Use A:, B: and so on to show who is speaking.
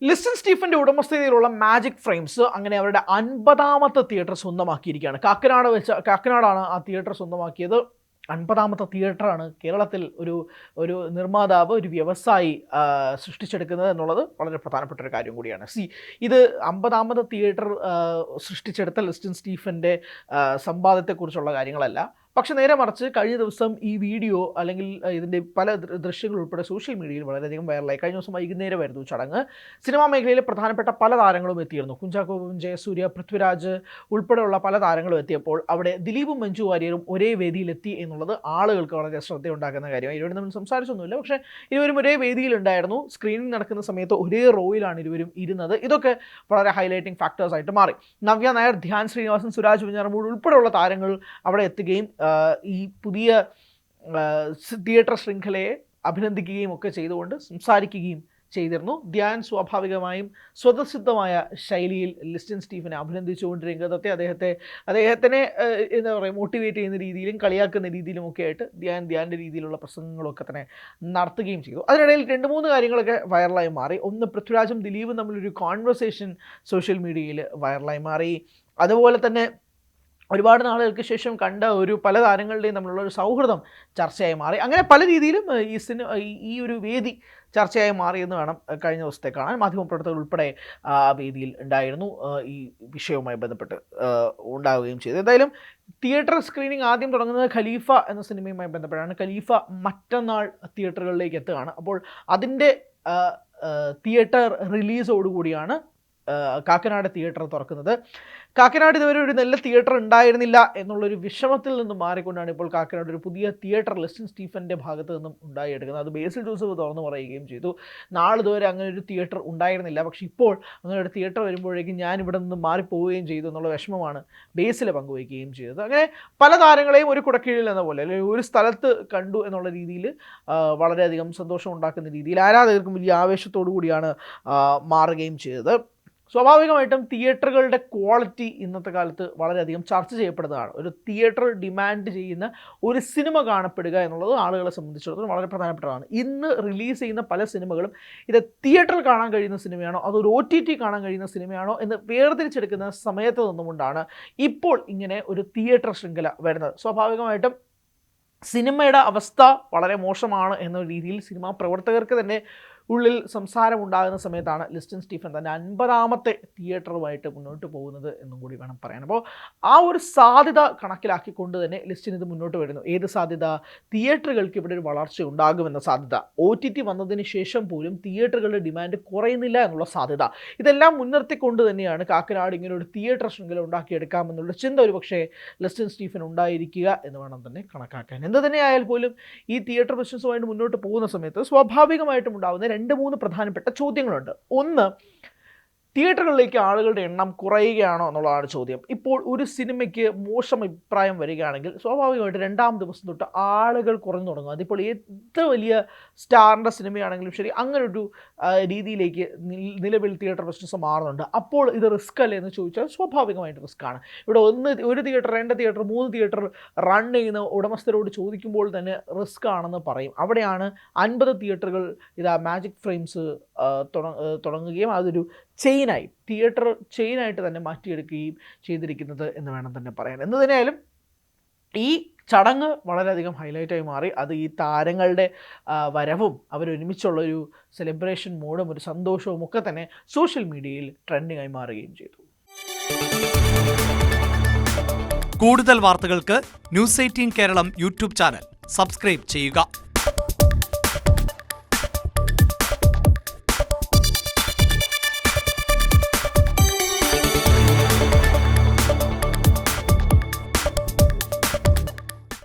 A: ലിസ്റ്റൺ സ്റ്റീഫന്റെ ഉടമസ്ഥതയിലുള്ള magic frames അങ്ങനെ അവരുടെ 50ാമത്തെ തിയേറ്റർ സ്വന്തമാക്കിയിരിക്കുകയാണ്. കാക്കനാടാണ് ആ തിയേറ്റർ സ്വന്തമാക്കിയത്. 50ാമത്തെ തിയേറ്ററാണ് കേരളത്തിൽ ഒരു നിർമ്മാതാവ്, ഒരു വ്യവസായി സൃഷ്ടിച്ചെടുക്കുന്നത് എന്നുള്ളത് വളരെ പ്രധാനപ്പെട്ട ഒരു കാര്യം കൂടിയാണ്. ഇത് 50ാമത്തെ തിയേറ്റർ സൃഷ്ടിച്ചെടുത്ത ലിസ്റ്റൺ സ്റ്റീഫന്റെ സമ്പാദ്യത്തെക്കുറിച്ചുള്ള കാര്യങ്ങളല്ല. പക്ഷെ നേരെ മറിച്ച് കഴിഞ്ഞ ദിവസം ഈ വീഡിയോ അല്ലെങ്കിൽ ഇതിൻ്റെ പല ദൃശ്യങ്ങൾ ഉൾപ്പെടെ സോഷ്യൽ മീഡിയയിൽ വളരെയധികം വൈറലായി. കഴിഞ്ഞ ദിവസം വൈകുന്നേരമായിരുന്നു ചടങ്ങ്. സിനിമാ മേഖലയിലെ പ്രധാനപ്പെട്ട പല താരങ്ങളും എത്തിയിരുന്നു. കുഞ്ചാക്കോ ബോബൻ, ജയസൂര്യ, പൃഥ്വിരാജ് ഉൾപ്പെടെയുള്ള പല താരങ്ങളും എത്തിയപ്പോൾ അവിടെ ദിലീപും മഞ്ജു വാര്യരും ഒരേ വേദിയിലെത്തി എന്നുള്ളത് ആളുകൾക്ക് വളരെ ശ്രദ്ധയുണ്ടാക്കുന്ന കാര്യമായി. ഇരുവരും തമ്മിൽ സംസാരിച്ചൊന്നുമില്ല, പക്ഷേ ഇരുവരും ഒരേ വേദിയിലുണ്ടായിരുന്നു. സ്ക്രീനിങ് നടക്കുന്ന സമയത്ത് ഒരേ റോയിലാണ് ഇരുവരും ഇരുന്നത്. ഇതൊക്കെ വളരെ ഹൈലൈറ്റിംഗ് ഫാക്ടേഴ്സ് ആയിട്ട് മാറി. നവ്യ നായർ, ധ്യാൻ ശ്രീനിവാസൻ, സുരാജ് വെഞ്ഞാറമൂട് ഉൾപ്പെടെയുള്ള താരങ്ങൾ അവിടെ എത്തുകയും ഈ പുതിയ തിയേറ്റർ ശൃംഖലയെ അഭിനന്ദിക്കുകയും ഒക്കെ ചെയ്തുകൊണ്ട് സംസാരിക്കുകയും ചെയ്തിരുന്നു. ധ്യാൻ സ്വാഭാവികമായും സ്വതസിദ്ധമായ ശൈലിയിൽ ലിസ്റ്റൺ സ്റ്റീഫനെ അഭിനന്ദിച്ചുകൊണ്ട് രംഗത്തെ അദ്ദേഹത്തിനെ എന്താ പറയുക, മോട്ടിവേറ്റ് ചെയ്യുന്ന രീതിയിലും കളിയാക്കുന്ന രീതിയിലും ഒക്കെ ആയിട്ട് ധ്യാൻ്റെ രീതിയിലുള്ള പ്രസംഗങ്ങളൊക്കെ തന്നെ നടത്തുകയും ചെയ്തു. അതിനിടയിൽ 2-3 കാര്യങ്ങളൊക്കെ വൈറലായി മാറി. ഒന്ന്, പൃഥ്വിരാജും ദിലീപും തമ്മിലൊരു കോൺവെർസേഷൻ സോഷ്യൽ മീഡിയയിൽ വൈറലായി മാറി. അതുപോലെ തന്നെ ഒരുപാട് നാളുകൾക്ക് ശേഷം കണ്ട പല താരങ്ങളുടെയും തമ്മിലുള്ള ഒരു സൗഹൃദം ചർച്ചയായി മാറി. അങ്ങനെ പല രീതിയിലും ഈ ഒരു വേദി ചർച്ചയായി മാറിയെന്ന് വേണം കഴിഞ്ഞ ദിവസത്തെ കാണാൻ. മാധ്യമപ്രവർത്തകർ ഉൾപ്പെടെ വേദിയിൽ ഉണ്ടായിരുന്നു, ഈ വിഷയവുമായി ബന്ധപ്പെട്ട് ഉണ്ടാവുകയും ചെയ്തു. എന്തായാലും തിയേറ്റർ സ്ക്രീനിങ് ആദ്യം തുടങ്ങുന്നത് ഖലീഫ എന്ന സിനിമയുമായി ബന്ധപ്പെട്ടാണ്. ഖലീഫ മറ്റന്നാൾ തിയേറ്ററുകളിലേക്ക് എത്തുകയാണ്. അപ്പോൾ അതിൻ്റെ തിയേറ്റർ റിലീസോടുകൂടിയാണ് കാക്കനാട് തിയേറ്റർ തുറക്കുന്നത്. കാക്കനാട് ഇതുവരെ ഒരു നല്ല തിയേറ്റർ ഉണ്ടായിരുന്നില്ല എന്നുള്ളൊരു വിഷമത്തിൽ നിന്നും മാറിക്കൊണ്ടാണ് ഇപ്പോൾ കാക്കനാട് ഒരു പുതിയ തിയേറ്റർ ലിസ്റ്റൺ സ്റ്റീഫൻ്റെ ഭാഗത്ത് നിന്നും ഉണ്ടായെടുക്കുന്നത്. അത് ബേസിൽ ജോസഫ് തുറന്നു പറയുകയും ചെയ്തു. നാളിതുവരെ അങ്ങനെ ഒരു തിയേറ്റർ ഉണ്ടായിരുന്നില്ല, പക്ഷേ ഇപ്പോൾ അങ്ങനെ ഒരു തിയേറ്റർ വരുമ്പോഴേക്കും ഞാൻ ഇവിടെ നിന്ന് മാറിപ്പോവുകയും ചെയ്തു എന്നുള്ള വിഷമമാണ് ബേസിൽ പങ്കുവയ്ക്കുകയും ചെയ്തത്. അങ്ങനെ പല താരങ്ങളെയും ഒരു കുടക്കീഴിൽ എന്ന പോലെ അല്ലെങ്കിൽ ഒരു സ്ഥലത്ത് കണ്ടു എന്നുള്ള രീതിയിൽ വളരെയധികം സന്തോഷം ഉണ്ടാക്കുന്ന രീതിയിൽ ആരാധകർക്കും വലിയ ആവേശത്തോടു കൂടിയാണ് മാറുകയും ചെയ്തത്. സ്വാഭാവികമായിട്ടും തിയേറ്ററുകളുടെ ക്വാളിറ്റി ഇന്നത്തെ കാലത്ത് വളരെയധികം ചർച്ച ചെയ്യപ്പെടുന്നതാണ്. ഒരു തിയേറ്റർ ഡിമാൻഡ് ചെയ്യുന്ന ഒരു സിനിമ കാണപ്പെടുക എന്നുള്ളത് ആളുകളെ സംബന്ധിച്ചിടത്തോളം വളരെ പ്രധാനപ്പെട്ടതാണ്. ഇന്ന് റിലീസ് ചെയ്യുന്ന പല സിനിമകളും ഇത് തിയേറ്ററിൽ കാണാൻ കഴിയുന്ന സിനിമയാണോ അതോ ഒരു OTT കാണാൻ കഴിയുന്ന സിനിമയാണോ എന്ന് വേർതിരിച്ചെടുക്കുന്ന സമയത്ത് നിന്നുകൊണ്ടാണ് ഇപ്പോൾ ഇങ്ങനെ ഒരു തിയേറ്റർ ശൃംഖല വരുന്നത്. സ്വാഭാവികമായിട്ടും സിനിമയുടെ അവസ്ഥ വളരെ മോശമാണ് എന്ന രീതിയിൽ സിനിമാ പ്രവർത്തകർക്ക് തന്നെ ഉള്ളിൽ സംസാരമുണ്ടാകുന്ന സമയത്താണ് ലിസ്റ്റൺ സ്റ്റീഫൻ തൻ്റെ 50ാമത്തെ തിയേറ്ററുമായിട്ട് മുന്നോട്ട് പോകുന്നത് എന്നും കൂടി വേണം പറയാൻ. അപ്പോൾ ആ ഒരു സാധ്യത കണക്കിലാക്കിക്കൊണ്ട് തന്നെ ലിസ്റ്റൺ ഇത് മുന്നോട്ട് വരുന്നു. ഏത് സാധ്യത? തിയേറ്ററുകൾക്ക് ഇവിടെ ഒരു വളർച്ച ഉണ്ടാകുമെന്ന സാധ്യത. OTT വന്നതിന് ശേഷം പോലും തിയേറ്ററുകളുടെ ഡിമാൻഡ് കുറയുന്നില്ല എന്നുള്ള സാധ്യത. ഇതെല്ലാം മുൻനിർത്തിക്കൊണ്ട് തന്നെയാണ് കാക്കനാട് ഇങ്ങനെ ഒരു തിയേറ്റർ ശൃംഖല ഉണ്ടാക്കിയെടുക്കാമെന്നുള്ള ചിന്ത ഒരു പക്ഷേ ലിസ്റ്റൺ സ്റ്റീഫൻ ഉണ്ടായിരിക്കുക എന്ന് വേണം തന്നെ കണക്കാക്കാൻ. എന്ത് തന്നെയായാൽ പോലും ഈ തിയേറ്റർ ബിസിനസ്സുമായിട്ട് മുന്നോട്ട് പോകുന്ന സമയത്ത് സ്വാഭാവികമായിട്ടും ഉണ്ടാകുന്ന 2-3 പ്രധാനപ്പെട്ട ചോദ്യങ്ങളുണ്ട്. ഒന്ന്, തിയേറ്ററുകളിലേക്ക് ആളുകളുടെ എണ്ണം കുറയുകയാണോ എന്നുള്ളതാണ് ചോദ്യം. ഇപ്പോൾ ഒരു സിനിമയ്ക്ക് മോശം അഭിപ്രായം വരികയാണെങ്കിൽ സ്വാഭാവികമായിട്ട് 2-ാം ദിവസം തൊട്ട് ആളുകൾ കുറഞ്ഞു തുടങ്ങും. അതിപ്പോൾ ഏത് വലിയ സ്റ്റാറിൻ്റെ സിനിമയാണെങ്കിലും ശരി, അങ്ങനൊരു രീതിയിലേക്ക് നിലവിൽ തിയേറ്റർ ബിസിനസ് മാറുന്നുണ്ട്. അപ്പോൾ ഇത് റിസ്ക് അല്ലേ എന്ന് ചോദിച്ചാൽ സ്വാഭാവികമായിട്ട് റിസ്ക്കാണ്. ഇവിടെ ഒരു തിയേറ്റർ, 2 തിയേറ്റർ, 3 തിയേറ്റർ റൺ ചെയ്യുന്ന ഉടമസ്ഥരോട് ചോദിക്കുമ്പോൾ തന്നെ റിസ്ക് ആണെന്ന് പറയും. അവിടെയാണ് 50 തിയേറ്ററുകൾ മാജിക് ഫ്രെയിംസ് തുടങ്ങുകയും അതൊരു തിയേറ്റർ ചെയിനായിട്ട് തന്നെ മാറ്റിയെടുക്കുകയും ചെയ്തിരിക്കുന്നത് എന്ന് വേണം തന്നെ പറയാൻ. എന്ന് തന്നെയായാലും ഈ ചടങ്ങ് വളരെയധികം ഹൈലൈറ്റായി മാറി. അത് ഈ താരങ്ങളുടെ വരവും അവരൊരുമിച്ചുള്ളൊരു സെലിബ്രേഷൻ മൂഡും ഒരു സന്തോഷവും ഒക്കെ തന്നെ സോഷ്യൽ മീഡിയയിൽ ട്രെൻഡിങ് ആയി മാറുകയും ചെയ്തു.
B: കൂടുതൽ വാർത്തകൾക്ക് News 18 Keralam YouTube channel subscribe ചെയ്യുക.